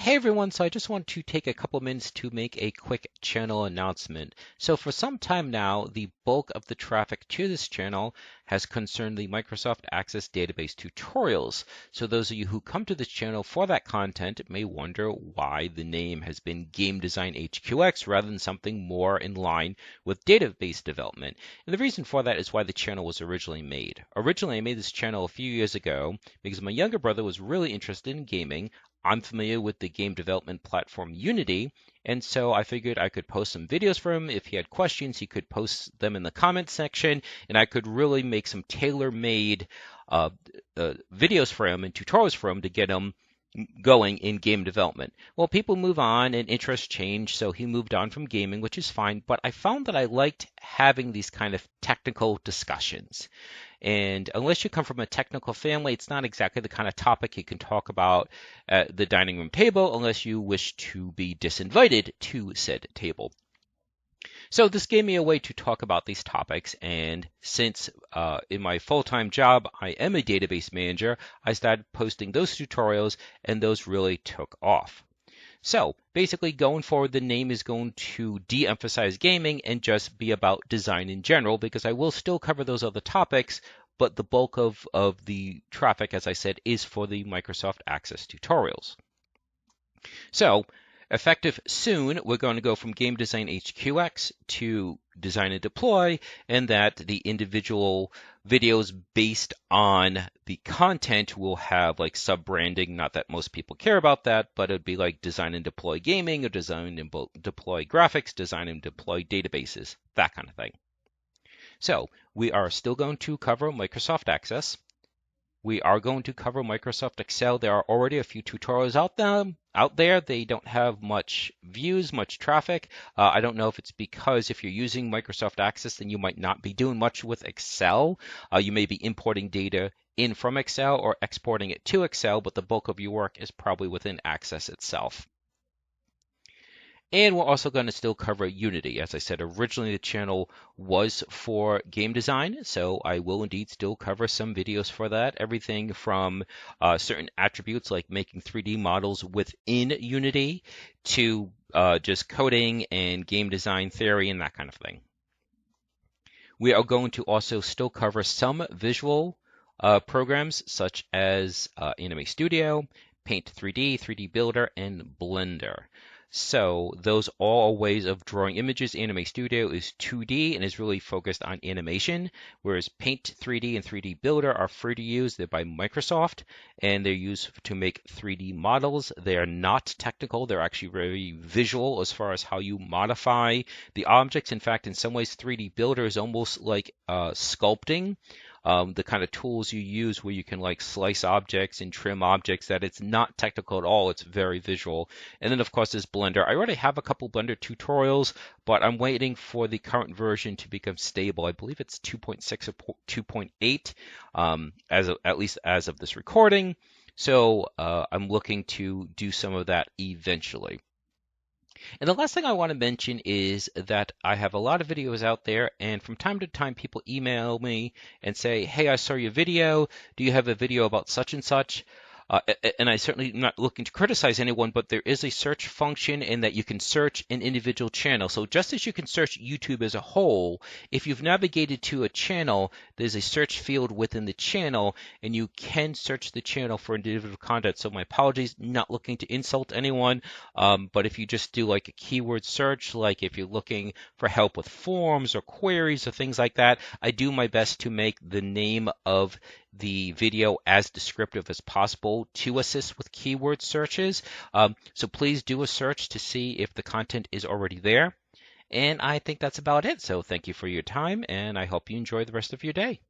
Hey everyone, so I just want to take a couple minutes to make a quick channel announcement. So for some time now, the bulk of the traffic to this channel has concerned the Microsoft Access Database tutorials. So those of you who come to this channel for that content may wonder why the name has been Game Design HQX rather than something more in line with database development. And the reason for that is why the channel was originally made. Originally, I made this channel a few years ago because my younger brother was really interested in gaming. I'm familiar with the game development platform Unity, and so I figured I could post some videos for him. If he had questions, he could post them in the comments section, and I could really make some tailor-made videos for him and tutorials for him to get him going in game development. Well, people move on and interests change, so he moved on from gaming, which is fine, but I found that I liked having these kind of technical discussions. And unless you come from a technical family, it's not exactly the kind of topic you can talk about at the dining room table unless you wish to be disinvited to said table. So this gave me a way to talk about these topics, and since in my full-time job I am a database manager, I started posting those tutorials, and those really took off. So basically going forward, the name is going to de-emphasize gaming and just be about design in general, because I will still cover those other topics, but the bulk of the traffic, as I said, is for the Microsoft Access tutorials. So effective soon, we're going to go from Game Design HQX to Design and Deploy, and that the individual videos based on the content will have like sub-branding. Not that most people care about that, but it'd be like Design and Deploy Gaming or Design and Deploy Graphics, Design and Deploy Databases, that kind of thing. So we are still going to cover Microsoft Access. We are going to cover Microsoft Excel. There are already a few tutorials out there. They don't have much views, much traffic. I don't know if it's because if you're using Microsoft Access, then you might not be doing much with Excel. You may be importing data in from Excel or exporting it to Excel, but the bulk of your work is probably within Access itself. And we're also going to still cover Unity. As I said, originally the channel was for game design, so I will indeed still cover some videos for that. Everything from certain attributes like making 3D models within Unity to just coding and game design theory and that kind of thing. We are going to also still cover some visual programs such as Anime Studio, Paint 3D, 3D Builder, and Blender. So those all ways of drawing images. Anime Studio is 2D and is really focused on animation, whereas Paint 3D and 3D Builder are free to use. They're by Microsoft, and they're used to make 3D models. They are not technical. They're actually very visual as far as how you modify the objects. In fact, in some ways, 3D Builder is almost like sculpting. The kind of tools you use where you can like slice objects and trim objects, that it's not technical at all. It's very visual. And then of course there's Blender. I already have a couple Blender tutorials, but I'm waiting for the current version to become stable. I believe it's 2.6 or 2.8 at least as of this recording. So I'm looking to do some of that eventually. And the last thing I want to mention is that I have a lot of videos out there, and from time to time people email me and say, hey, I saw your video. Do you have a video about such and such? And I certainly am not looking to criticize anyone, but there is a search function in that you can search an individual channel. So just as you can search YouTube as a whole, if you've navigated to a channel, there's a search field within the channel, and you can search the channel for individual content. So my apologies, not looking to insult anyone, but if you just do like a keyword search, like if you're looking for help with forms or queries or things like that, I do my best to make the name of the video as descriptive as possible to assist with keyword searches. So please do a search to see if the content is already there. And I think that's about it. So thank you for your time, and I hope you enjoy the rest of your day.